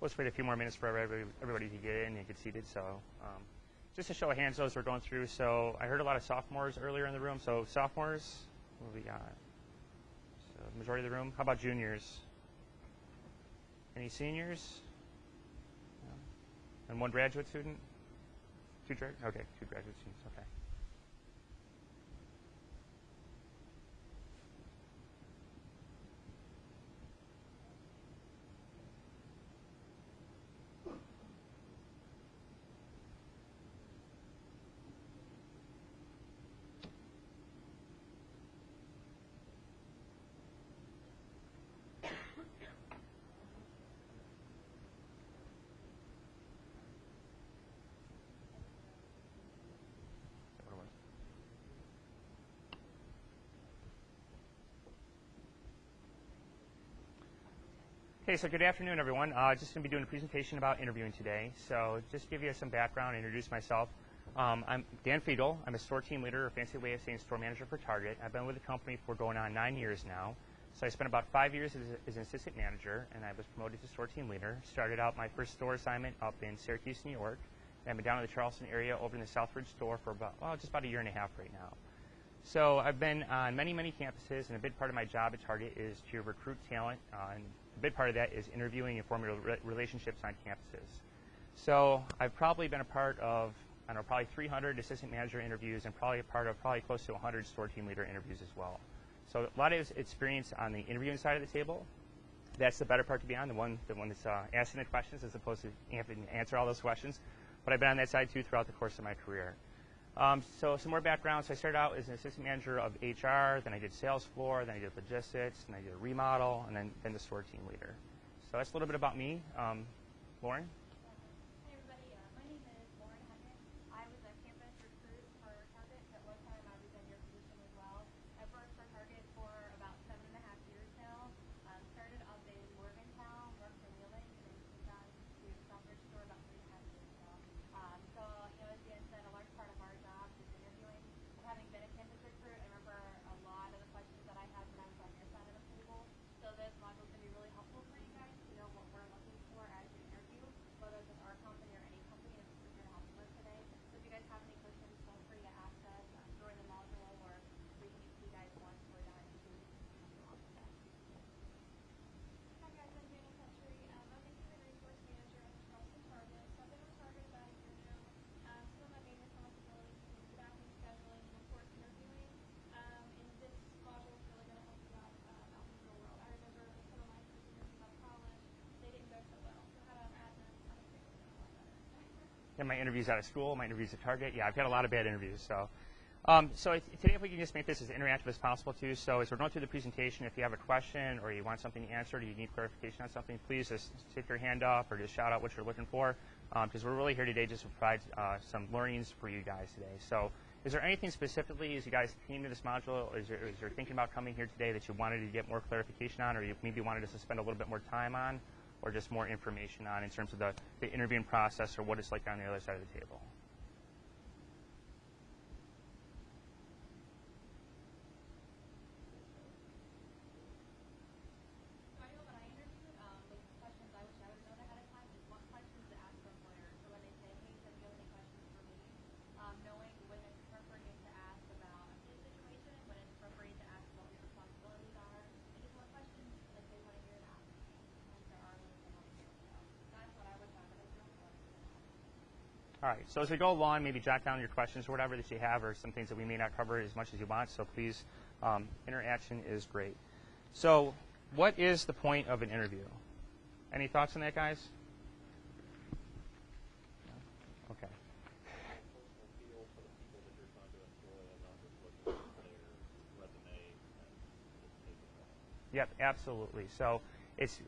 Let's wait a few more minutes for everybody to get in and get seated. So just to show of hands, those we're going through. So I heard a lot of sophomores earlier in the room. So sophomores, what have we got? So the majority of the room. How about juniors? Any seniors? No. And one graduate student? Okay, 2 graduate students, okay. Okay, so good afternoon, everyone. Just going to be doing a presentation about interviewing today. So just to give you some background and introduce myself. I'm Dan Fiedel. I'm a store team leader, or fancy way of saying store manager for Target. I've been with the company for going on 9 years now. So I spent about 5 years as an assistant manager, and I was promoted to store team leader. Started out my first store assignment up in Syracuse, New York. And I've been down in the Charleston area over in the Southbridge store for just about a year and a half right now. So I've been on many, many campuses, and a big part of my job at Target is to recruit talent, and a big part of that is interviewing and forming relationships on campuses. So I've probably been a part of, I don't know, probably 300 assistant manager interviews and probably a part of close to 100 store team leader interviews as well. So a lot of experience on the interviewing side of the table. That's the better part to be on, the one that's asking the questions as opposed to having to answer all those questions. But I've been on that side too throughout the course of my career. So some more background. So I started out as an assistant manager of HR, then I did sales floor, then I did logistics, then I did a remodel, and then the store team leader. So that's a little bit about me. Lauren? Hey everybody, my name is Lauren Hutton. I was a campus recruit for Target. At one time I was in your position as well. I've worked for Target for about 7.5 years now. Started up in Morgantown, worked for Wheeling, and then came down to the Southbridge store about 3.5 years ago. So, as Dan said, a large part of our job is interviewing. And having been a campus recruit, I remember a lot of the questions that I had when I was on your side of the table. So this module is going to be really helpful for you guys to know what we're looking for as you interview, whether it's with our company or any company, and we're here to help you with today. So if you guys have any questions, feel free to ask us during the module, or we can get to you guys once we're done to help with that. Hi guys, I'm Dana Petrie. I'm the human resource manager at the Charleston Target. So I've been with Target about a year now. Some of my main responsibilities include staffing, scheduling, and of course interviewing. And this module is really going to help you out in the real world. I remember with some of my first interviews out of college, they didn't go so well. So how about that? I think things are going a lot better. Yeah, my interviews out of school, my interviews at Target. Yeah, I've had a lot of bad interviews. So today, if we can just make this as interactive as possible too. So as we're going through the presentation, if you have a question or you want something answered or you need clarification on something, please just stick your hand up or just shout out what you're looking for, because we're really here today just to provide some learnings for you guys today. So is there anything specifically as you guys came to this module, or is you're thinking about coming here today that you wanted to get more clarification on, or you maybe wanted us to spend a little bit more time on, or just more information on in terms of the interviewing process or what it's like on the other side of the table? So I know when I interviewed, with questions I wish I would have known ahead of time is what questions to ask the employer. So when they say, hey, do you have any questions for me? Knowing when it's appropriate to ask about a kid situation, when it's appropriate to ask what your responsibilities are, and just what questions like they want to hear to ask. There are those they want to hear. So that's what I wish I would have known. All right, so as we go along, maybe jot down your questions or whatever that you have, or some things that we may not cover as much as you want, so please, interaction is great. So what is the point of an interview? Any thoughts on that, guys? Okay. Yep, absolutely. So it's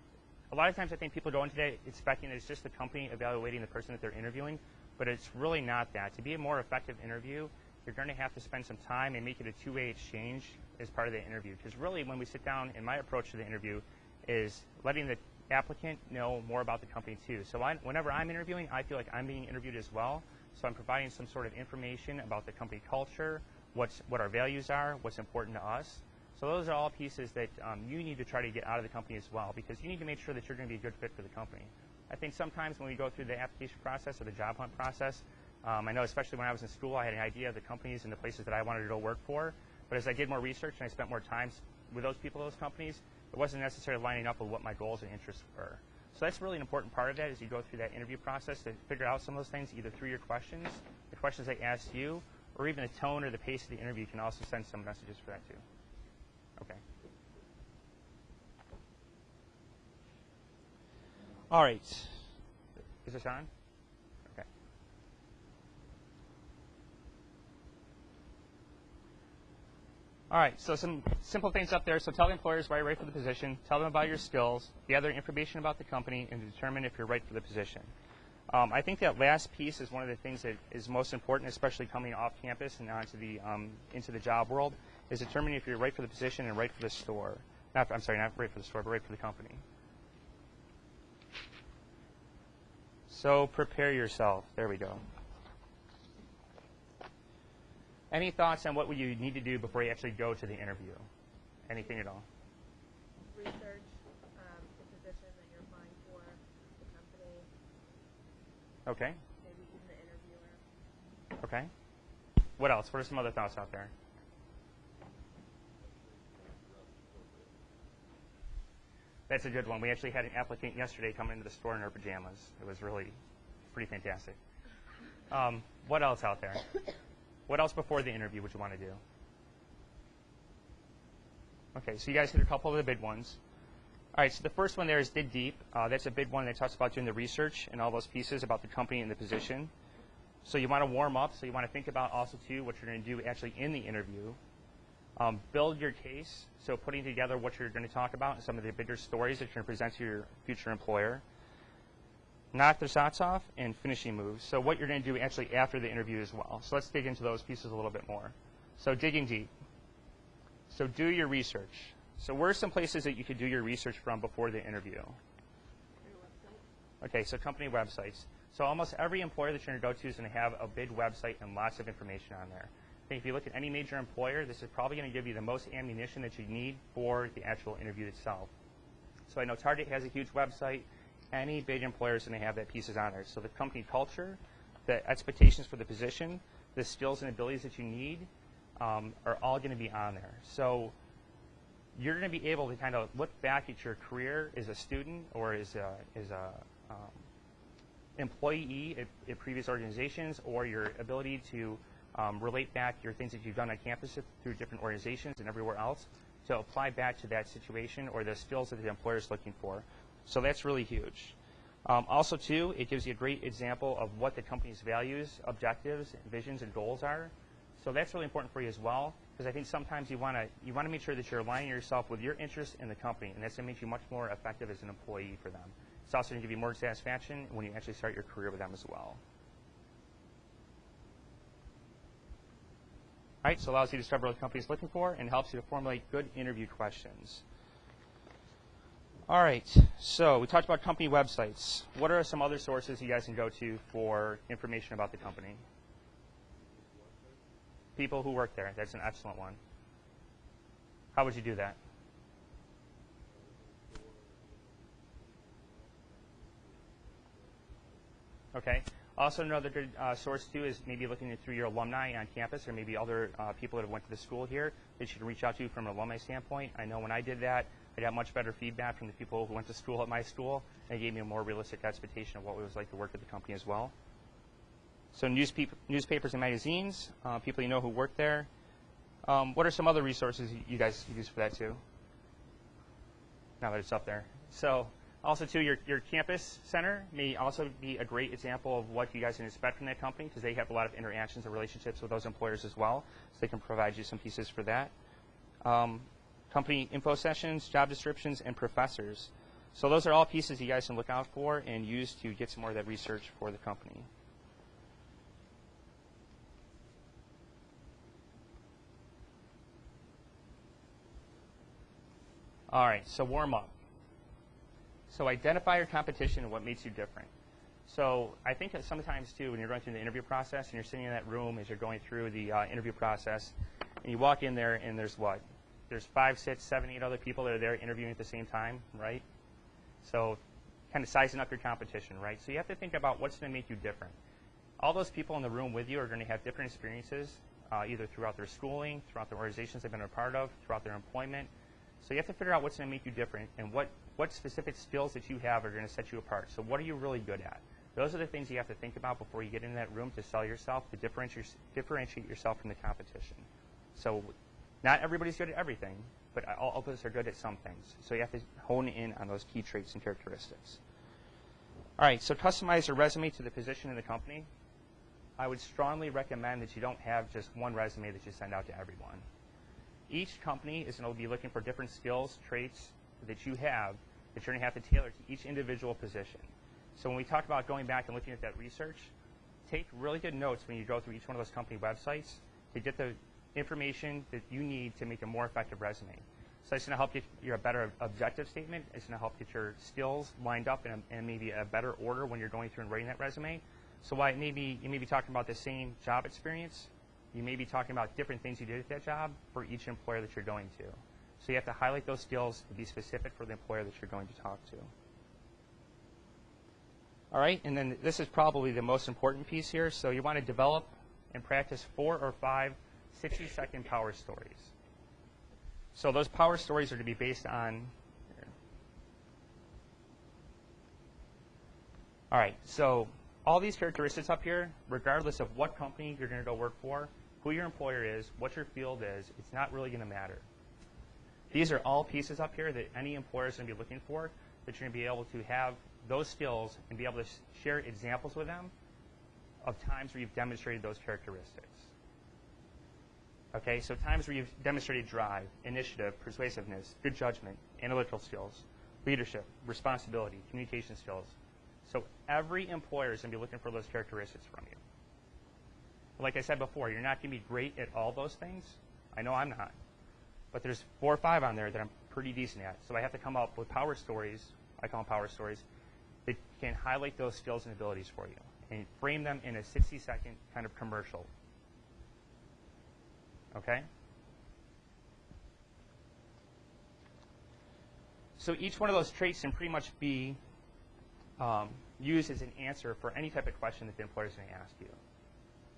a lot of times I think people go in today expecting it's just the company evaluating the person that they're interviewing, but it's really not that. To be a more effective interview, you're going to have to spend some time and make it a two-way exchange as part of the interview. Because really when we sit down, and my approach to the interview is letting the applicant know more about the company too. So whenever I'm interviewing, I feel like I'm being interviewed as well. So I'm providing some sort of information about the company culture, what our values are, what's important to us. So those are all pieces that you need to try to get out of the company as well, because you need to make sure that you're going to be a good fit for the company. I think sometimes when we go through the application process or the job hunt process, I know especially when I was in school, I had an idea of the companies and the places that I wanted to go work for. But as I did more research and I spent more time with those people, those companies, it wasn't necessarily lining up with what my goals and interests were. So that's really an important part of that as you go through that interview process to figure out some of those things either through your questions, the questions they asked you, or even the tone or the pace of the interview. You can also send some messages for that too. Okay. All right. Is this on? Okay. All right, so some simple things up there. So tell the employers why you're right for the position, tell them about your skills, gather information about the company, and determine if you're right for the position. I think that last piece is one of the things that is most important, especially coming off campus and onto the into the job world, is determining if you're right for the position and right for the store. Not right for the store, but right for the company. So prepare yourself. There we go. Any thoughts on what would you need to do before you actually go to the interview? Anything at all? Research the position that you're applying for, the company. Okay. Maybe even the interviewer. Okay. What else? What are some other thoughts out there? That's a good one. We actually had an applicant yesterday come into the store in her pajamas. It was really pretty fantastic. What else out there? What else before the interview would you want to do? Okay, so you guys hit a couple of the big ones. All right, so the first one there is dig deep. That's a big one that talks about doing the research and all those pieces about the company and the position. So you want to warm up. So you want to think about also, too, what you're going to do actually in the interview. Build your case, so putting together what you're going to talk about and some of the bigger stories that you're going to present to your future employer. Knock their socks off, and finishing moves. So what you're going to do actually after the interview as well. So let's dig into those pieces a little bit more. So digging deep. So do your research. So where are some places that you could do your research from before the interview? Your website. Okay, so company websites. So almost every employer that you're going to go to is going to have a big website and lots of information on there. I think if you look at any major employer, this is probably going to give you the most ammunition that you need for the actual interview itself. So I know Target has a huge website. Any big employer is going to have that pieces on there. So the company culture, the expectations for the position, the skills and abilities that you need are all going to be on there. So you're going to be able to kind of look back at your career as a student or as a employee at previous organizations, or your ability to relate back your things that you've done on campus through different organizations and everywhere else to apply back to that situation or the skills that the employer is looking for. So that's really huge. Also, too, it gives you a great example of what the company's values, objectives, visions, and goals are. So that's really important for you as well, because I think sometimes you want to make sure that you're aligning yourself with your interests in the company, and that's going to make you much more effective as an employee for them. It's also going to give you more satisfaction when you actually start your career with them as well. All right, so it allows you to discover what the company is looking for and helps you to formulate good interview questions. All right, so we talked about company websites. What are some other sources you guys can go to for information about the company? People who work there. That's an excellent one. How would you do that? Okay. Also, another good source, too, is maybe looking through your alumni on campus or maybe other people that have went to the school here that you can reach out to from an alumni standpoint. I know when I did that, I got much better feedback from the people who went to school at my school, and it gave me a more realistic expectation of what it was like to work at the company as well. So newspapers and magazines, people you know who work there. What are some other resources you guys use for that, too? Now that it's up there. So also, too, your campus center may also be a great example of what you guys can expect from that company, because they have a lot of interactions and relationships with those employers as well, so they can provide you some pieces for that. Company info sessions, job descriptions, and professors. So those are all pieces you guys can look out for and use to get some more of that research for the company. All right, so warm up. So identify your competition and what makes you different. So I think that sometimes, too, when you're going through the interview process and you're sitting in that room as you're going through the interview process, and you walk in there and there's what? There's 5, 6, 7, 8 other people that are there interviewing at the same time, right? So kind of sizing up your competition, right? So you have to think about what's going to make you different. All those people in the room with you are going to have different experiences, either throughout their schooling, throughout the organizations they've been a part of, throughout their employment. So you have to figure out what's going to make you different and what specific skills that you have are going to set you apart. So what are you really good at? Those are the things you have to think about before you get into that room to sell yourself, to differentiate yourself from the competition. So not everybody's good at everything, but all of us are good at some things. So you have to hone in on those key traits and characteristics. All right, so customize your resume to the position in the company. I would strongly recommend that you don't have just one resume that you send out to everyone. Each company is going to be looking for different skills, traits that you have that you're going to have to tailor to each individual position. So when we talk about going back and looking at that research, take really good notes when you go through each one of those company websites to get the information that you need to make a more effective resume. So it's going to help get you a better objective statement. It's going to help get your skills lined up in maybe a better order when you're going through and writing that resume. So while you may be talking about the same job experience, you may be talking about different things you did at that job for each employer that you're going to. So you have to highlight those skills to be specific for the employer that you're going to talk to. All right, and then this is probably the most important piece here. So you want to develop and practice 4 or 5 60-second power stories. So those power stories are to be based on. All right, so all these characteristics up here, regardless of what company you're going to go work for, who your employer is, what your field is, it's not really going to matter. These are all pieces up here that any employer is going to be looking for, that you're going to be able to have those skills and be able to share examples with them of times where you've demonstrated those characteristics. Okay, so times where you've demonstrated drive, initiative, persuasiveness, good judgment, analytical skills, leadership, responsibility, communication skills. So every employer is going to be looking for those characteristics from you. Like I said before, you're not going to be great at all those things. I know I'm not. But there's 4 or 5 on there that I'm pretty decent at. So I have to come up with power stories, I call them power stories, that can highlight those skills and abilities for you and frame them in a 60-second kind of commercial. Okay? So each one of those traits can pretty much be used as an answer for any type of question that the employer is going to ask you.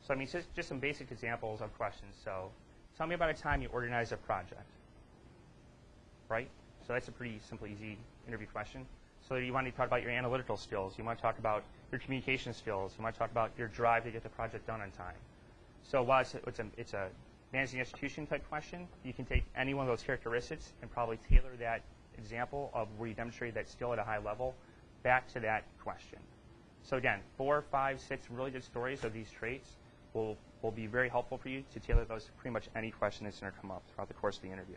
So I mean, just some basic examples of questions. So tell me about a time you organized a project, right? So that's a pretty simple, easy interview question. So you want to talk about your analytical skills. You want to talk about your communication skills. You want to talk about your drive to get the project done on time. So while it's a managing institution type question, you can take any one of those characteristics and probably tailor that example of where you demonstrated that skill at a high level back to that question. So again, 4, 5, 6 really good stories of these traits will be very helpful for you to tailor those to pretty much any question that's going to come up throughout the course of the interview.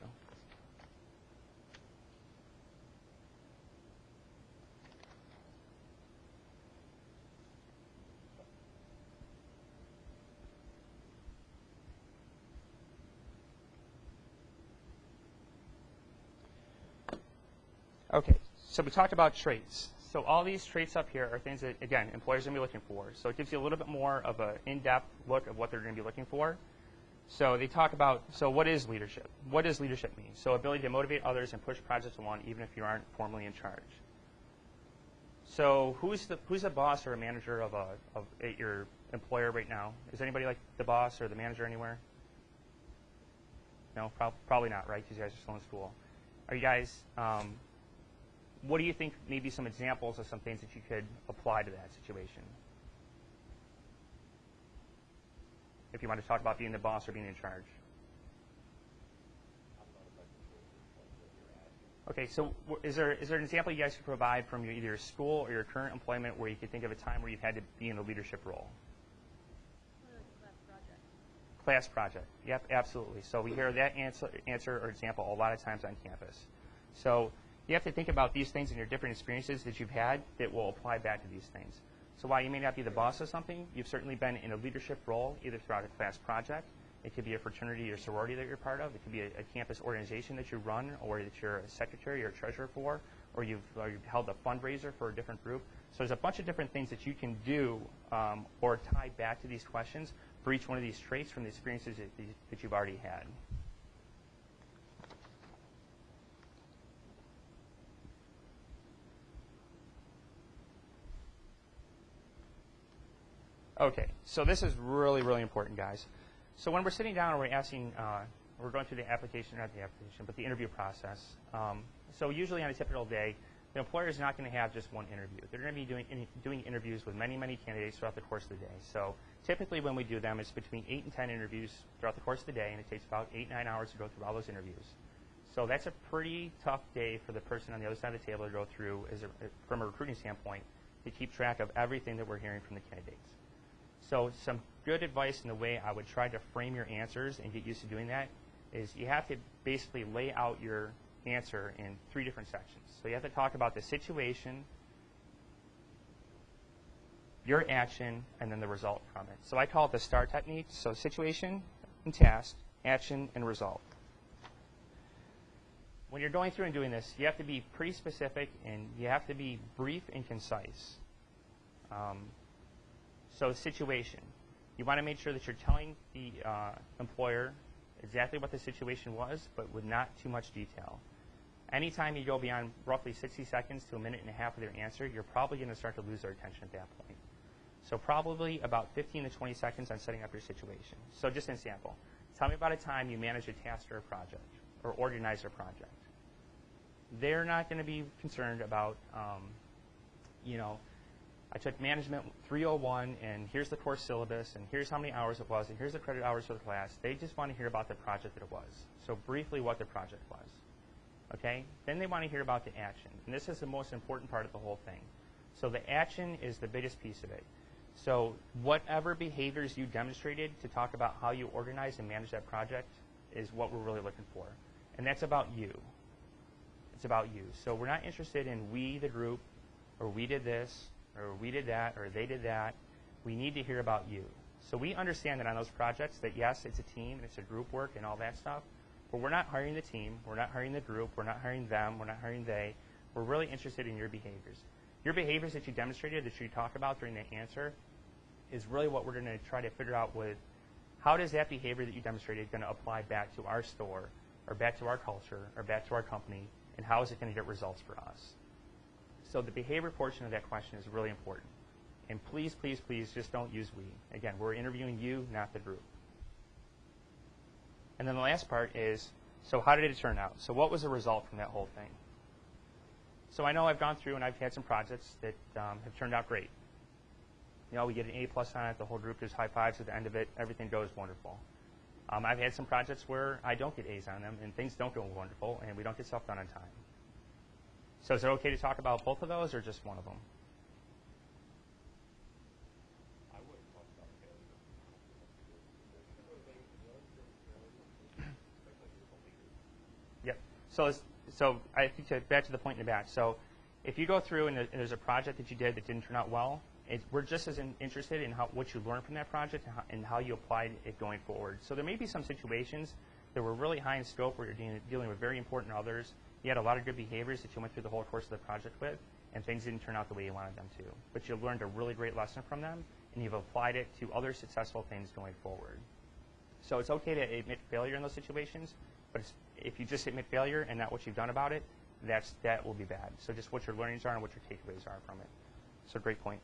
Okay, so we talked about traits. So all these traits up here are things that, again, employers are going to be looking for. So it gives you a little bit more of an in-depth look of what they're going to be looking for. So they talk about, so what is leadership? What does leadership mean? So ability to motivate others and push projects along even if you aren't formally in charge. So who's the boss or a manager of your employer right now? Is anybody like the boss or the manager anywhere? No, probably not, right? Because you guys are still in school. Are you guys, what do you think maybe some examples of some things that you could apply to that situation? If you want to talk about being the boss or being in charge. Okay, so is there an example you guys could provide from either your school or your current employment where you could think of a time where you've had to be in a leadership role? Class project. Yep, absolutely. So we hear that answer or example a lot of times on campus. So you have to think about these things in your different experiences that you've had that will apply back to these things. So while you may not be the boss of something, you've certainly been in a leadership role either throughout a class project. It could be a fraternity or sorority that you're part of. It could be a campus organization that you run or that you're a secretary or a treasurer for, or you've held a fundraiser for a different group. So there's a bunch of different things that you can do or tie back to these questions for each one of these traits from the experiences that you've already had. Okay, so this is really, really important, guys. So when we're sitting down and we're asking, we're going through the application, not the application, but the interview process. So usually on a typical day, the employer is not going to have just one interview. They're going to be doing interviews with many, many candidates throughout the course of the day. So typically when we do them, it's between 8 and 10 interviews throughout the course of the day, and it takes about 8, 9 hours to go through all those interviews. So that's a pretty tough day for the person on the other side of the table to go through from a recruiting standpoint to keep track of everything that we're hearing from the candidates. So some good advice in the way I would try to frame your answers and get used to doing that is you have to basically lay out your answer in 3 different sections. So you have to talk about the situation, your action, and then the result from it. So I call it the STAR technique. So situation and task, action, and result. When you're going through and doing this, you have to be pretty specific and you have to be brief and concise. So situation. You want to make sure that you're telling the employer exactly what the situation was, but with not too much detail. Anytime you go beyond roughly 60 seconds to a minute and a half of their answer, you're probably going to start to lose their attention at that point. So probably about 15 to 20 seconds on setting up your situation. So just an example. Tell me about a time you managed a task or a project or organized a project. They're not going to be concerned about, I took management 301 and here's the course syllabus and here's how many hours it was and here's the credit hours for the class. They just want to hear about the project that it was. So briefly what the project was. Okay? Then they want to hear about the action. And this is the most important part of the whole thing. So the action is the biggest piece of it. So whatever behaviors you demonstrated to talk about how you organize and manage that project is what we're really looking for. And that's about you. It's about you. So we're not interested in we, the group, or we did this, or we did that, or they did that. We need to hear about you. So we understand that on those projects that, yes, it's a team, and it's a group work and all that stuff, but we're not hiring the team, we're not hiring the group, we're not hiring them, we're not hiring they. We're really interested in your behaviors. Your behaviors that you demonstrated, that you talk about during the answer, is really what we're going to try to figure out with how does that behavior that you demonstrated going to apply back to our store, or back to our culture, or back to our company, and how is it going to get results for us? So the behavior portion of that question is really important. And please, please, please, just don't use we. Again, we're interviewing you, not the group. And then the last part is, so how did it turn out? So what was the result from that whole thing? So I know I've gone through and I've had some projects that have turned out great. You know, we get an A+ on it, the whole group gives high fives at the end of it, everything goes wonderful. I've had some projects where I don't get A's on them and things don't go wonderful and we don't get stuff done on time. So is it okay to talk about both of those or just one of them? I wouldn't talk about failure. Yep. So I think back to the point in the back. So if you go through and there's a project that you did that didn't turn out well, we're just as interested in what you learned from that project and how you applied it going forward. So there may be some situations that were really high in scope where you're dealing with very important others. You had a lot of good behaviors that you went through the whole course of the project with, and things didn't turn out the way you wanted them to. But you learned a really great lesson from them, and you've applied it to other successful things going forward. So it's okay to admit failure in those situations, but if you just admit failure and not what you've done about it, that will be bad. So just what your learnings are and what your takeaways are from it. So great point.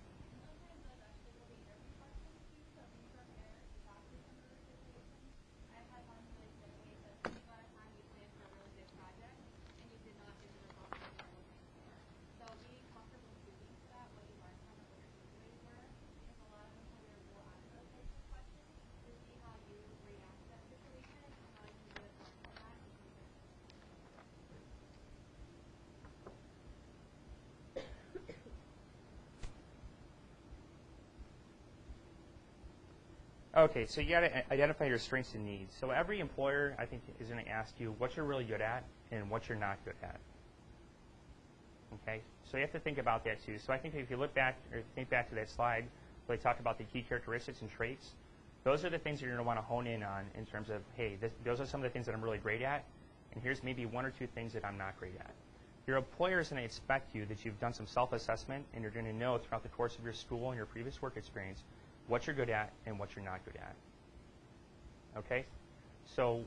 Okay, so you got to identify your strengths and needs. So every employer, I think, is going to ask you what you're really good at and what you're not good at. Okay, so you have to think about that too. So I think if you look back or think back to that slide where they talk about the key characteristics and traits, those are the things you're going to want to hone in on in terms of, hey, those are some of the things that I'm really great at, and here's maybe 1 or 2 things that I'm not great at. Your employer is going to expect you that you've done some self-assessment and you're going to know throughout the course of your school and your previous work experience what you're good at and what you're not good at. Okay? So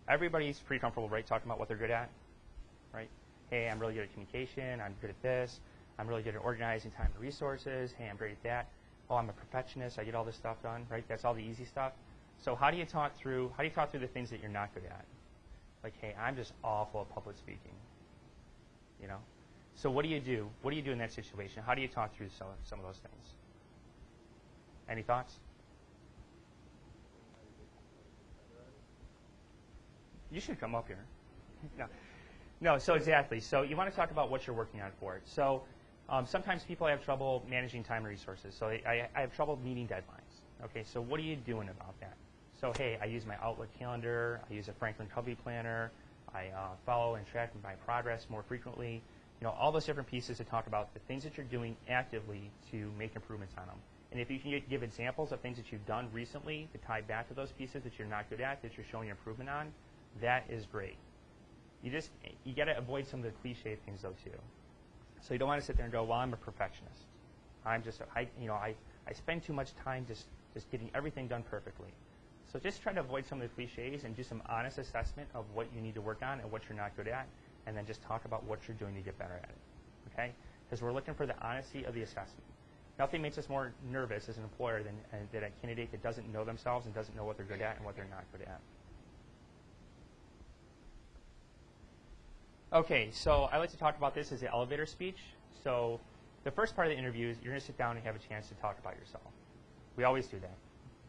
everybody's pretty comfortable, right, talking about what they're good at, right? Hey, I'm really good at communication. I'm good at this. I'm really good at organizing time and resources. Hey, I'm great at that. oh, I'm a perfectionist, I get all this stuff done, right? That's all the easy stuff. So how do you talk through the things that you're not good at? Like, hey, I'm just awful at public speaking. You know? So what do you do? What do you do in that situation? How do you talk through some of those things? Any thoughts? You should come up here. No, so exactly. So you want to talk about what you're working on for it. So sometimes people have trouble managing time and resources. So I have trouble meeting deadlines. Okay, so what are you doing about that? So hey, I use my Outlook calendar. I use a Franklin Covey planner. I follow and track my progress more frequently. You know, all those different pieces to talk about the things that you're doing actively to make improvements on them. And if you can give examples of things that you've done recently to tie back to those pieces that you're not good at, that you're showing improvement on, that is great. You got to avoid some of the cliche things though too. So you don't want to sit there and go, well, I'm a perfectionist. I spend too much time just getting everything done perfectly. So just try to avoid some of the cliches and do some honest assessment of what you need to work on and what you're not good at, and then just talk about what you're doing to get better at it. Okay? Because we're looking for the honesty of the assessment. Nothing makes us more nervous as an employer than a candidate that doesn't know themselves and doesn't know what they're good at and what they're not good at. Okay, so I like to talk about this as the elevator speech. So the first part of the interview is you're going to sit down and have a chance to talk about yourself. We always do that,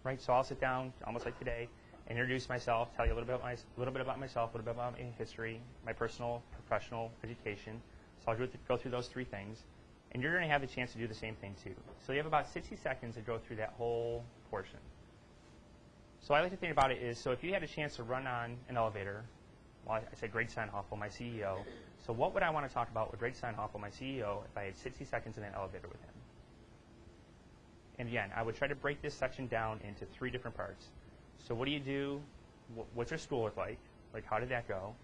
right? So I'll sit down, almost like today, and introduce myself, tell you a little bit about myself, a little bit about my history, my personal, professional education. So I'll go through those three things, and you're going to have a chance to do the same thing too. So you have about 60 seconds to go through that whole portion. So I like to think about it is, so if you had a chance to run on an elevator, well, I said Greg Steinhoffel, my CEO. So what would I want to talk about with Greg Steinhoffel, my CEO, if I had 60 seconds in that elevator with him? And again, I would try to break this section down into three different parts. So what do you do? What's your school look like? Like, how did that go?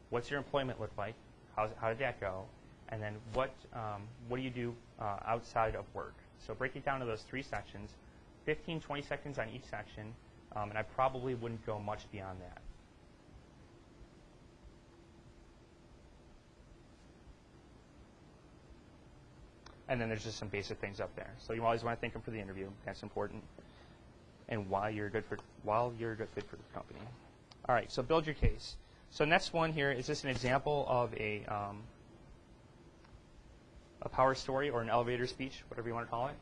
What's your employment look like? How did that go? And then what do you do outside of work? So break it down to those three sections, 15, 20 seconds on each section, and I probably wouldn't go much beyond that. And then there's just some basic things up there. So you always want to thank them for the interview. That's important. And why you're a good fit for the company. All right, so build your case. So next one here is just an example of a power story or an elevator speech, whatever you want to call it.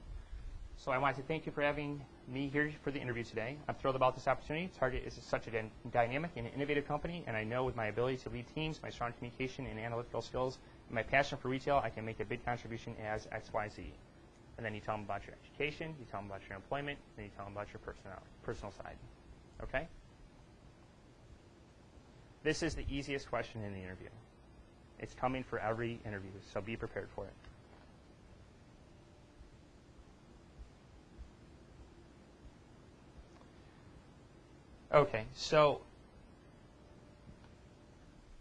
So I want to thank you for having me here for the interview today. I'm thrilled about this opportunity. Target is such a dynamic and innovative company, and I know with my ability to lead teams, my strong communication and analytical skills, and my passion for retail, I can make a big contribution as XYZ. And then you tell them about your education, you tell them about your employment, and you tell them about your personal side. Okay? This is the easiest question in the interview. It's coming for every interview, so be prepared for it. Okay, so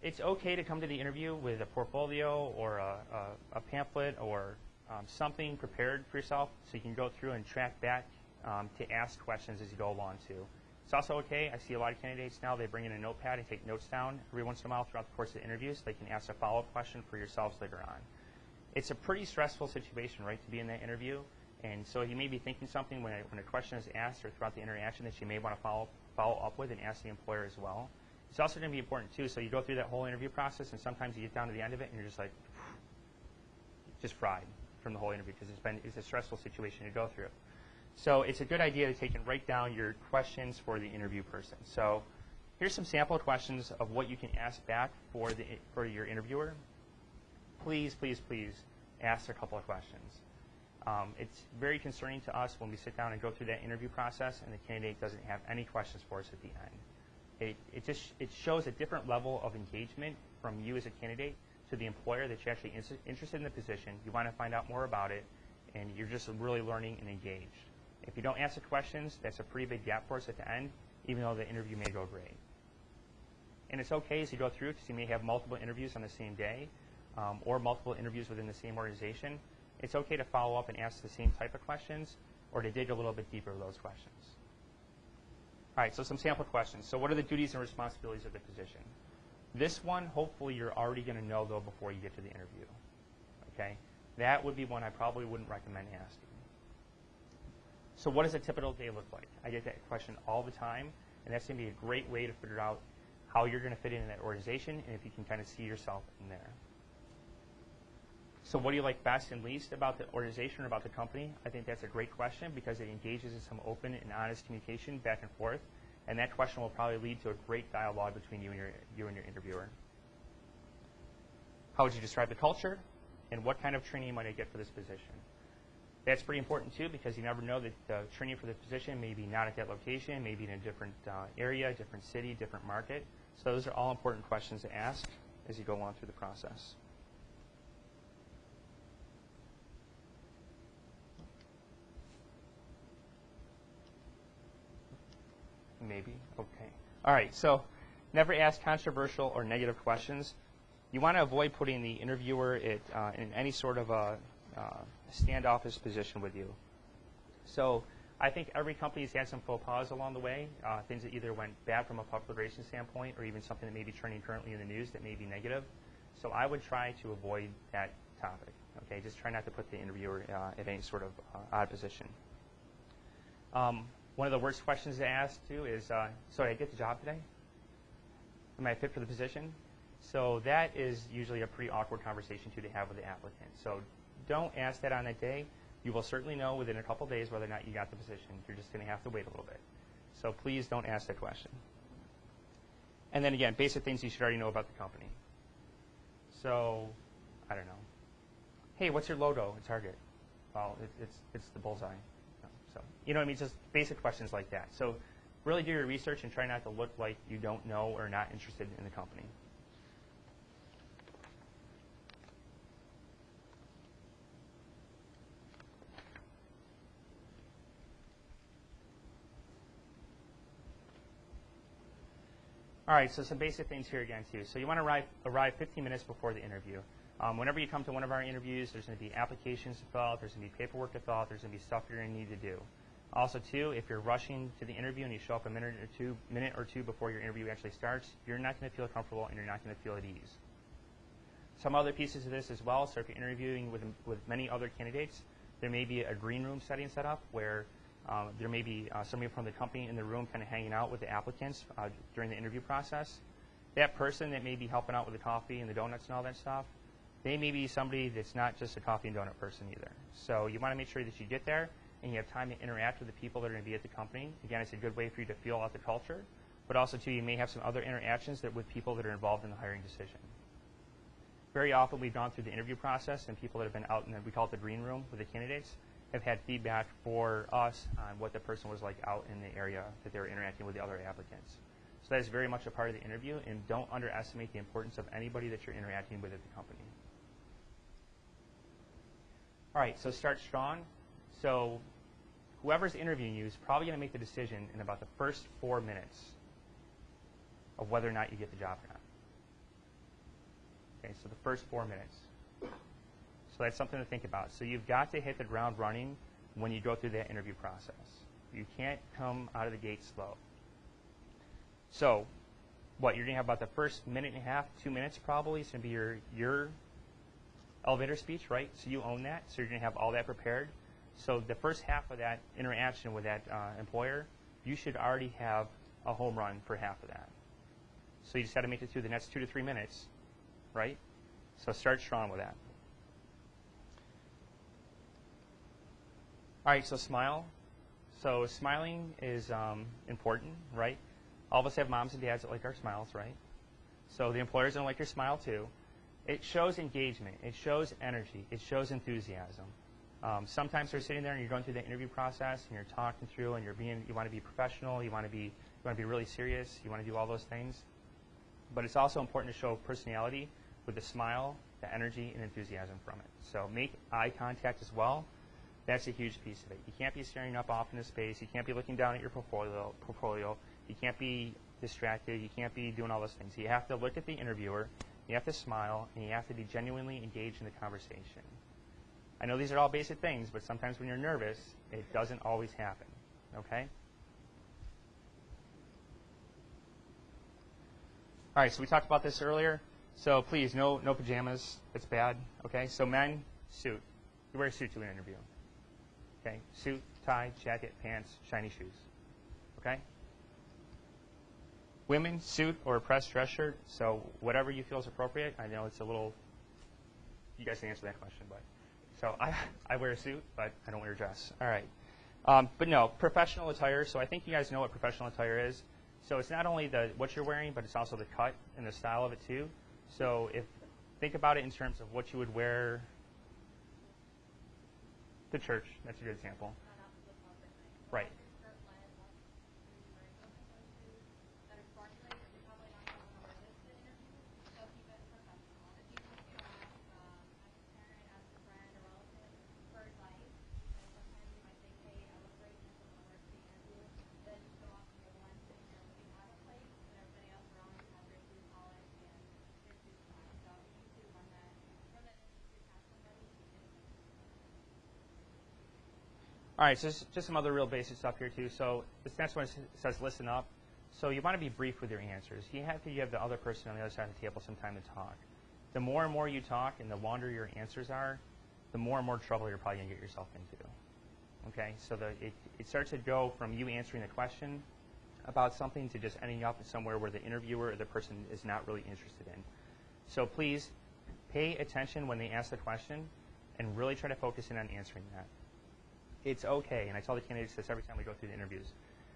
it's okay to come to the interview with a portfolio or a pamphlet or something prepared for yourself so you can go through and track back to ask questions as you go along too. It's also okay, I see a lot of candidates now, they bring in a notepad and take notes down every once in a while throughout the course of the interview so they can ask a follow-up question for yourselves later on. It's a pretty stressful situation, right, to be in that interview, and so you may be thinking something when a question is asked or throughout the interaction that you may want to follow up with and ask the employer as well. It's also going to be important too, so you go through that whole interview process and sometimes you get down to the end of it and you're just like, just fried from the whole interview because it's a stressful situation to go through. So it's a good idea to take and write down your questions for the interview person. So here's some sample questions of what you can ask back for your interviewer. Please, please, please ask a couple of questions. It's very concerning to us when we sit down and go through that interview process and the candidate doesn't have any questions for us at the end. It shows a different level of engagement from you as a candidate to the employer that you're actually interested in the position. You want to find out more about it, and you're just really learning and engaged. If you don't ask the questions, that's a pretty big gap for us at the end, even though the interview may go great. And it's okay as you go through because you may have multiple interviews on the same day or multiple interviews within the same organization. It's okay to follow up and ask the same type of questions or to dig a little bit deeper with those questions. All right, so some sample questions. So what are the duties and responsibilities of the position? This one, hopefully, you're already going to know, though, before you get to the interview. Okay? That would be one I probably wouldn't recommend asking. So what does a typical day look like? I get that question all the time, and that's going to be a great way to figure out how you're going to fit in that organization and if you can kind of see yourself in there. So what do you like best and least about the organization or about the company? I think that's a great question because it engages in some open and honest communication back and forth, and that question will probably lead to a great dialogue between you and your interviewer. How would you describe the culture, and what kind of training might I get for this position? That's pretty important too because you never know that the training for the position may be not at that location, maybe in a different area, different city, different market. So those are all important questions to ask as you go along through the process. Maybe, okay. All right, so never ask controversial or negative questions. You want to avoid putting the interviewer in any sort of a standoffish position with you. So I think every company has had some faux pas along the way, things that either went bad from a public relations standpoint or even something that may be trending currently in the news that may be negative. So I would try to avoid that topic. Okay, just try not to put the interviewer in any sort of odd position. One of the worst questions to ask too is, so did I get the job today? Am I fit for the position? So that is usually a pretty awkward conversation too to have with the applicant. So don't ask that on that day. You will certainly know within a couple days whether or not you got the position. You're just going to have to wait a little bit. So please don't ask that question. And then again, basic things you should already know about the company. So, I don't know. Hey, what's your logo at Target? Well, it's the bullseye. So, you know what I mean? Just basic questions like that. So really do your research and try not to look like you don't know or not interested in the company. All right, so some basic things here again too. So you want to arrive 15 minutes before the interview. Whenever you come to one of our interviews, there's going to be applications to fill out, there's going to be paperwork to fill out, there's going to be stuff you're going to need to do. Also too, if you're rushing to the interview and you show up a minute or two before your interview actually starts, you're not going to feel comfortable and you're not going to feel at ease. Some other pieces of this as well, so if you're interviewing with many other candidates, there may be a green room setting set up where there may be somebody from the company in the room kind of hanging out with the applicants during the interview process. That person that may be helping out with the coffee and the donuts and all that stuff, they may be somebody that's not just a coffee and donut person either. So you want to make sure that you get there and you have time to interact with the people that are going to be at the company. Again, it's a good way for you to feel out the culture, but also too, you may have some other interactions with people that are involved in the hiring decision. Very often we've gone through the interview process and people that have been out in we call it the green room with the candidates have had feedback for us on what the person was like out in the area that they were interacting with the other applicants. So that is very much a part of the interview, and don't underestimate the importance of anybody that you're interacting with at the company. All right, so start strong. So whoever's interviewing you is probably going to make the decision in about the first 4 minutes of whether or not you get the job or not. Okay, so the first 4 minutes. So that's something to think about. So you've got to hit the ground running when you go through that interview process. You can't come out of the gate slow. So what, you're going to have about the first minute and a half, 2 minutes probably. It's going to be your elevator speech, right? So you own that. So you're going to have all that prepared. So the first half of that interaction with that employer, you should already have a home run for half of that. So you just got to make it through the next 2 to 3 minutes, right? So start strong with that. All right, so smile. So smiling is important, right? All of us have moms and dads that like our smiles, right? So the employers don't like your smile too. It shows engagement. It shows energy. It shows enthusiasm. Sometimes you're sitting there and you're going through the interview process and you're talking through and you want to be professional. You want to be really serious. You want to do all those things. But it's also important to show personality with the smile, the energy, and enthusiasm from it. So make eye contact as well. That's a huge piece of it. You can't be staring up off into space. You can't be looking down at your portfolio. You can't be distracted. You can't be doing all those things. You have to look at the interviewer. You have to smile, and you have to be genuinely engaged in the conversation. I know these are all basic things, but sometimes when you're nervous, it doesn't always happen, okay? All right, so we talked about this earlier. So please, no pajamas. It's bad, okay? So men, suit. You wear a suit to an interview. Okay, suit, tie, jacket, pants, shiny shoes. Okay? Women, suit or pressed dress shirt, so whatever you feel is appropriate. I know it's a little, you guys can answer that question, but. So I wear a suit, but I don't wear a dress. All right. But no, professional attire, so I think you guys know what professional attire is. So it's not only what you're wearing, but it's also the cut and the style of it too. So think about it in terms of what you would wear to church. That's a good example. Right. All right, so just some other real basic stuff here too. So this next one says listen up. So you want to be brief with your answers. You have to give the other person on the other side of the table some time to talk. The more and more you talk and the longer your answers are, the more and more trouble you're probably going to get yourself into. Okay, so it starts to go from you answering the question about something to just ending up somewhere where the interviewer or the person is not really interested in. So please pay attention when they ask the question and really try to focus in on answering that. It's okay, and I tell the candidates this every time we go through the interviews.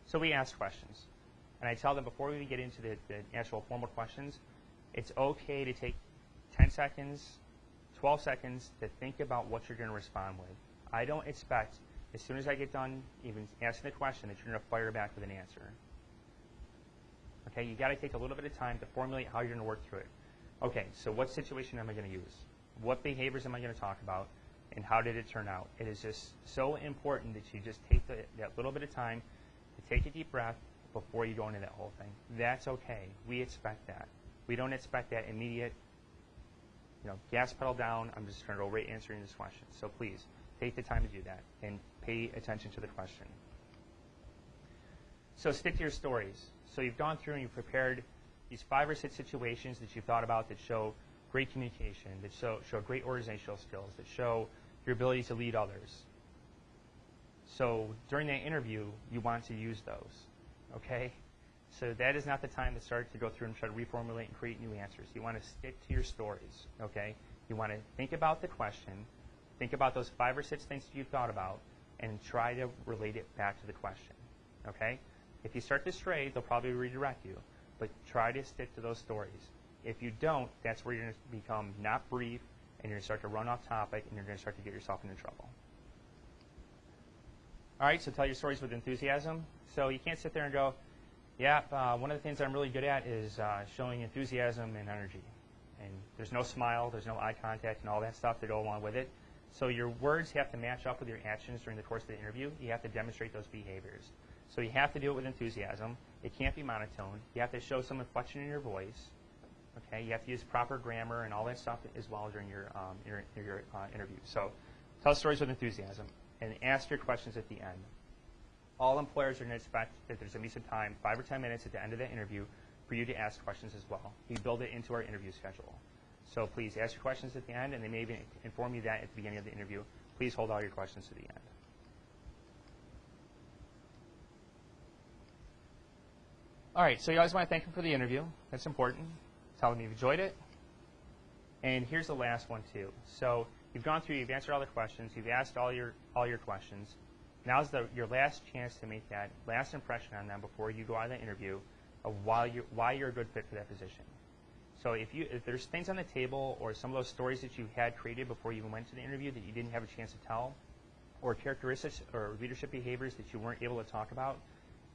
So we ask questions, and I tell them before we get into the actual formal questions, it's okay to take 10 seconds, 12 seconds to think about what you're going to respond with. I don't expect, as soon as I get done even asking the question, that you're going to fire back with an answer. Okay, you got to take a little bit of time to formulate how you're going to work through it. Okay, so what situation am I going to use? What behaviors am I going to talk about? And how did it turn out? It is just so important that you just take that little bit of time to take a deep breath before you go into that whole thing. That's okay. We expect that. We don't expect that immediate, gas pedal down, I'm just going to go right answering this question. So please, take the time to do that and pay attention to the question. So stick to your stories. So you've gone through and you've prepared these 5 or 6 situations that you've thought about that show great communication, that show great organizational skills, that show your ability to lead others. So during that interview, you want to use those, okay? So that is not the time to start to go through and try to reformulate and create new answers. You want to stick to your stories, okay? You want to think about the question, think about those 5 or 6 things that you've thought about, and try to relate it back to the question, okay? If you start to stray, they'll probably redirect you, but try to stick to those stories. If you don't, that's where you're going to become not brief, and you're going to start to run off topic, and you're going to start to get yourself into trouble. All right, so tell your stories with enthusiasm. So you can't sit there and go, yeah, one of the things I'm really good at is showing enthusiasm and energy. And there's no smile, there's no eye contact, and all that stuff to go along with it. So your words have to match up with your actions during the course of the interview. You have to demonstrate those behaviors. So you have to do it with enthusiasm. It can't be monotone. You have to show some inflection in your voice. Okay, you have to use proper grammar and all that stuff as well during your interview. So tell stories with enthusiasm and ask your questions at the end. All employers are going to expect that there's going to be some time, 5 or 10 minutes at the end of the interview, for you to ask questions as well. We build it into our interview schedule. So please ask your questions at the end, and they may even inform you that at the beginning of the interview. Please hold all your questions to the end. All right, so you always want to thank them for the interview. That's important. Tell them you've enjoyed it. And here's the last one too. So you've gone through, you've answered all the questions, you've asked all your questions. Now's your last chance to make that last impression on them before you go out of the interview of why you're a good fit for that position. So if there's things on the table or some of those stories that you had created before you even went to the interview that you didn't have a chance to tell, or characteristics or leadership behaviors that you weren't able to talk about,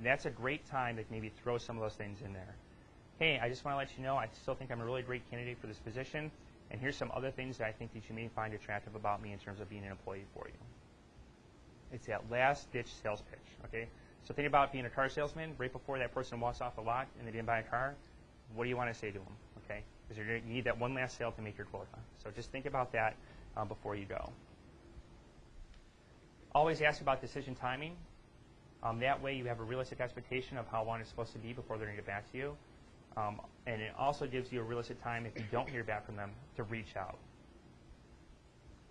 that's a great time to maybe throw some of those things in there. Hey, I just want to let you know I still think I'm a really great candidate for this position, and here's some other things that I think that you may find attractive about me in terms of being an employee for you. It's that last-ditch sales pitch, okay? So think about being a car salesman right before that person walks off the lot and they didn't buy a car. What do you want to say to them, okay? Because you need that one last sale to make your quota. So just think about that before you go. Always ask about decision timing. That way you have a realistic expectation of how long it's supposed to be before they're going to get back to you. And it also gives you a realistic time, if you don't hear back from them, to reach out.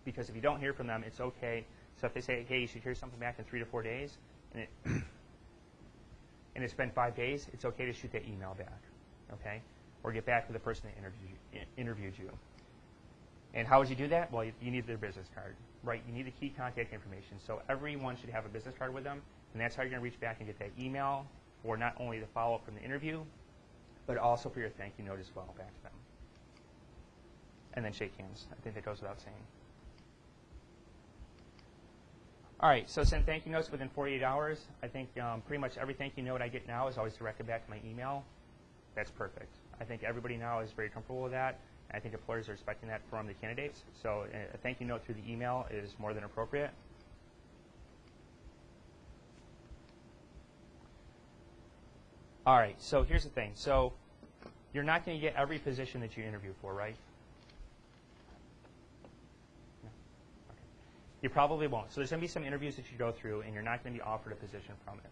Because if you don't hear from them, it's okay So if they say, hey, you should hear something back in 3 to 4 days, and, and it's been 5 days, it's okay to shoot that email back, okay? Or get back to the person that interviewed you. And how would you do that? Well, you need their business card, right? You need the key contact information. So everyone should have a business card with them, and that's how you're going to reach back and get that email for not only the follow-up from the interview, but also for your thank you note as well back to them. And then shake hands. I think that goes without saying. All right, so send thank you notes within 48 hours. I think pretty much every thank you note I get now is always directed back to my email. That's perfect. I think everybody now is very comfortable with that. And I think employers are expecting that from the candidates. So a thank you note through the email is more than appropriate. All right, so here's the thing. So you're not going to get every position that you interview for, right? You probably won't. So there's going to be some interviews that you go through, and you're not going to be offered a position from it.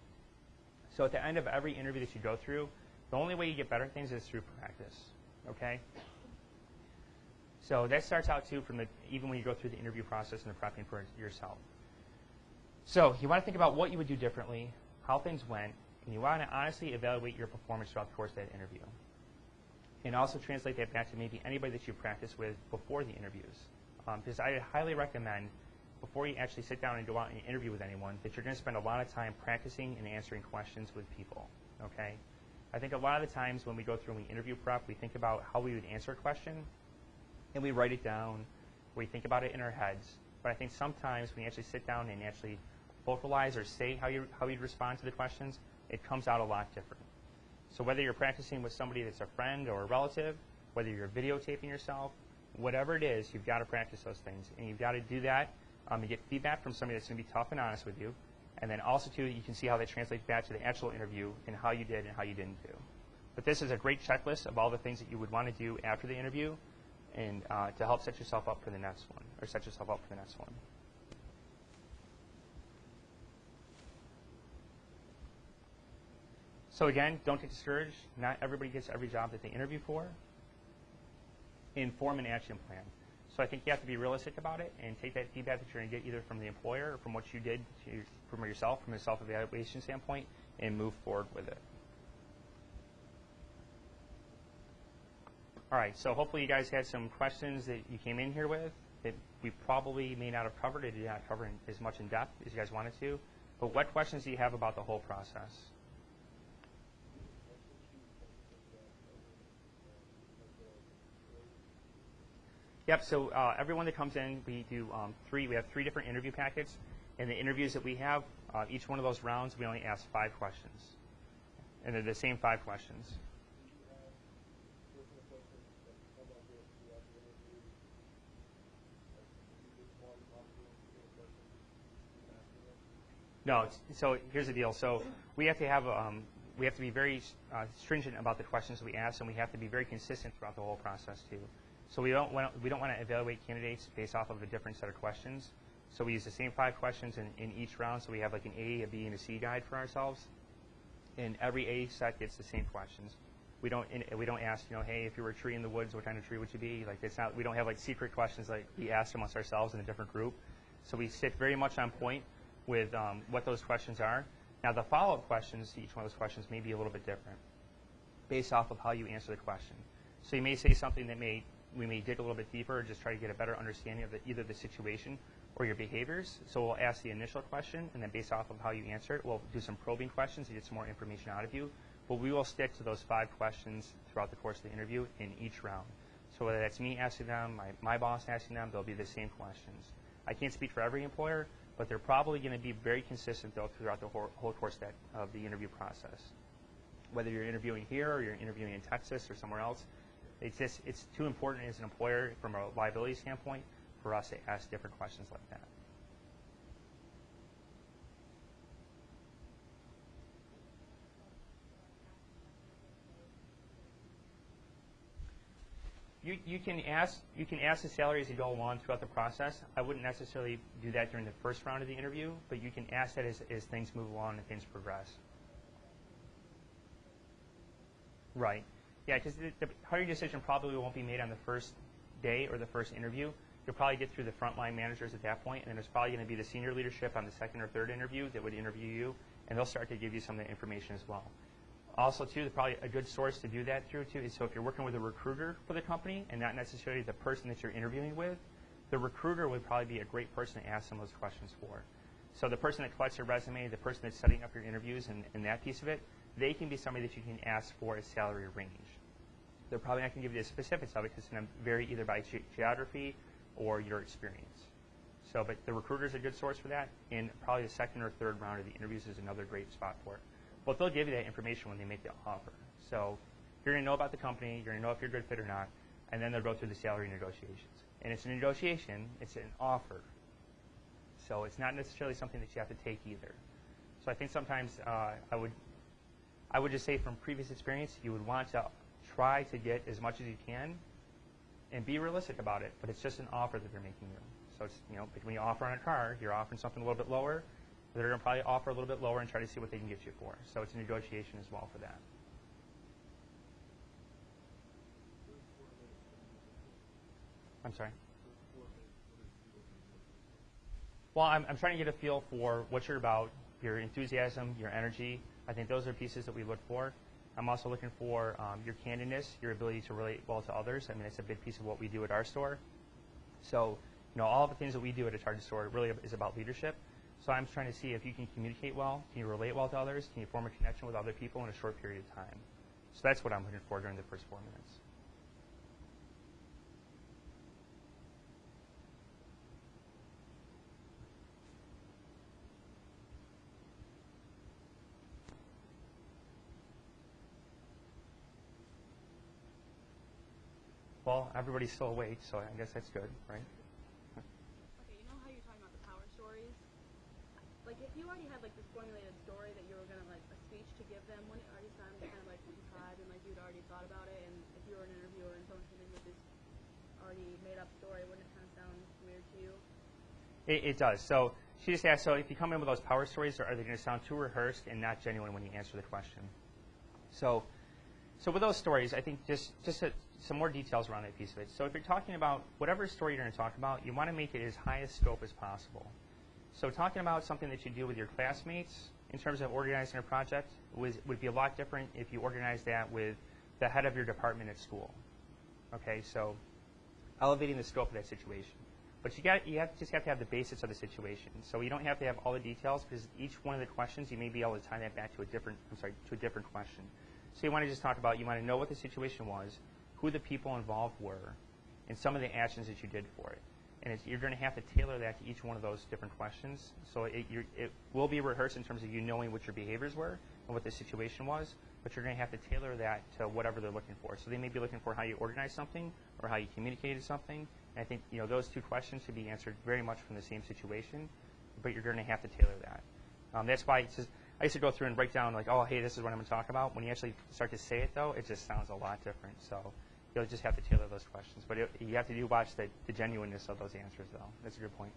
So at the end of every interview that you go through, the only way you get better at things is through practice, okay? So that starts out, too, from even when you go through the interview process and the prepping for yourself. So you want to think about what you would do differently, how things went, and you want to honestly evaluate your performance throughout the course of that interview. And also translate that back to maybe anybody that you practice with before the interviews. Because I highly recommend, before you actually sit down and go out and interview with anyone, that you're going to spend a lot of time practicing and answering questions with people, okay? I think a lot of the times when we go through and we interview prep, we think about how we would answer a question, and we write it down, we think about it in our heads. But I think sometimes when you actually sit down and actually vocalize or say how you'd respond to the questions, it comes out a lot different. So whether you're practicing with somebody that's a friend or a relative, whether you're videotaping yourself, whatever it is, you've got to practice those things. And you've got to do that. You get feedback from somebody that's going to be tough and honest with you. And then also, too, you can see how that translates back to the actual interview and how you did and how you didn't do. But this is a great checklist of all the things that you would want to do after the interview and to help set yourself up for the next one, or set yourself up for the next one. So again, don't get discouraged. Not everybody gets every job that they interview for. And form an action plan. So I think you have to be realistic about it and take that feedback that you're going to get either from the employer or from what you did from yourself, from a self-evaluation standpoint, and move forward with it. All right, so hopefully you guys had some questions that you came in here with that we probably may not have covered or did not cover as much in depth as you guys wanted to. But what questions do you have about the whole process? Yep, so everyone that comes in, we have 3 different interview packets. And the interviews that we have, each one of those rounds, we only ask 5 questions. And they're the same 5 questions. No, so here's the deal. So we have to be very stringent about the questions that we ask, and we have to be very consistent throughout the whole process too. So we don't want to evaluate candidates based off of a different set of questions. So we use the same 5 questions in each round. So we have like an A, a B, and a C guide for ourselves. And every A set gets the same questions. We don't ask, hey, if you were a tree in the woods, what kind of tree would you be? Like we don't have like secret questions like we ask amongst ourselves in a different group. So we stick very much on point with what those questions are. Now the follow-up questions to each one of those questions may be a little bit different based off of how you answer the question. So you may say something that we may dig a little bit deeper or just try to get a better understanding of either the situation or your behaviors. So we'll ask the initial question, and then based off of how you answer it, we'll do some probing questions to get some more information out of you. But we will stick to those 5 questions throughout the course of the interview in each round. So whether that's me asking them, my boss asking them, they'll be the same questions. I can't speak for every employer, but they're probably going to be very consistent though throughout the whole course of the interview process. Whether you're interviewing here or you're interviewing in Texas or somewhere else, it's too important as an employer from a liability standpoint for us to ask different questions like that. You can ask the salary as you go along throughout the process. I wouldn't necessarily do that during the first round of the interview, but you can ask that as things move along and things progress. Right. Yeah, because the hiring decision probably won't be made on the first day or the first interview. You'll probably get through the frontline managers at that point, and then there's probably going to be the senior leadership on the second or third interview that would interview you, and they'll start to give you some of the information as well. Also, too, probably a good source to do that through, too, is so if you're working with a recruiter for the company and not necessarily the person that you're interviewing with, the recruiter would probably be a great person to ask some of those questions for. So the person that collects your resume, the person that's setting up your interviews and that piece of it, they can be somebody that you can ask for a salary range. They're probably not going to give you the specifics of it because it's going to vary either by geography or your experience. So, but the recruiter is a good source for that, and probably the second or third round of the interviews is another great spot for it. But they'll give you that information when they make the offer. So you're going to know about the company, you're going to know if you're a good fit or not, and then they'll go through the salary negotiations. And it's a negotiation, it's an offer. So it's not necessarily something that you have to take either. So I think sometimes I would just say from previous experience, you would want to try to get as much as you can and be realistic about it, but it's just an offer that they're making you. So it's, you know, when you offer on a car, you're offering something a little bit lower. They're going to probably offer a little bit lower and try to see what they can get you for. So it's a negotiation as well for that. I'm sorry? Well, I'm trying to get a feel for what you're about, your enthusiasm, your energy. I think those are pieces that we look for. I'm also looking for your candidness, your ability to relate well to others. I mean, it's a big piece of what we do at our store. So, you know, all of the things that we do at a Target store really is about leadership. So I'm trying to see if you can communicate well, can you relate well to others, can you form a connection with other people in a short period of time. So that's what I'm looking for during the first 4 minutes. Well, everybody's still awake, so I guess that's good, right? Okay, you know how you're talking about the power stories? Like, if you already had, like, this formulated story that you were going to, like, a speech to give them, wouldn't it already sound kind of, like, contrived and, like, you'd already thought about it? And if you were an interviewer and someone came in with this already made-up story, wouldn't it kind of sound weird to you? It does. So she just asked, so if you come in with those power stories, are they going to sound too rehearsed and not genuine when you answer the question? So with those stories, I think just some more details around that piece of it. So if you're talking about whatever story you're going to talk about, you want to make it as high a scope as possible. So talking about something that you do with your classmates in terms of organizing a project would be a lot different if you organize that with the head of your department at school. Okay, so elevating the scope of that situation. But you just have to have the basics of the situation. So you don't have to have all the details because each one of the questions you may be able to tie that back to a different question. So you want to just talk about, you want to know what the situation was, who the people involved were, and some of the actions that you did for it. And you're going to have to tailor that to each one of those different questions. So it will be rehearsed in terms of you knowing what your behaviors were and what the situation was, but you're going to have to tailor that to whatever they're looking for. So they may be looking for how you organized something or how you communicated something. And I think those two questions should be answered very much from the same situation, but you're going to have to tailor that. That's why it's just, I used to go through and break down like, oh, hey, this is what I'm going to talk about. When you actually start to say it, though, it just sounds a lot different. So you'll just have to tailor those questions. But you have to watch the genuineness of those answers, though. That's a good point.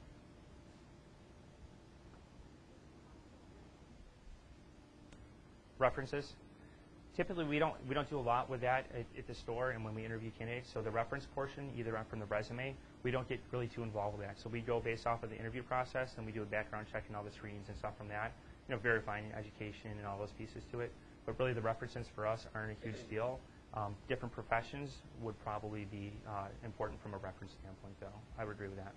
References. Typically, we don't do a lot with that at the store and when we interview candidates. So the reference portion, either from the resume, we don't get really too involved with that. So we go based off of the interview process, and we do a background check and all the screens and stuff from that, verifying education and all those pieces to it. But really, the references for us aren't a huge deal. Different professions would probably be important from a reference standpoint, though. I would agree with that.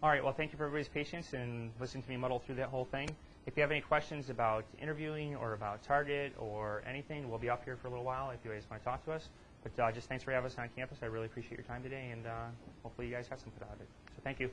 All right, well, thank you for everybody's patience and listening to me muddle through that whole thing. If you have any questions about interviewing or about Target or anything, we'll be up here for a little while if you guys want to talk to us. But just thanks for having us on campus. I really appreciate your time today, and hopefully you guys have some out of it. So thank you.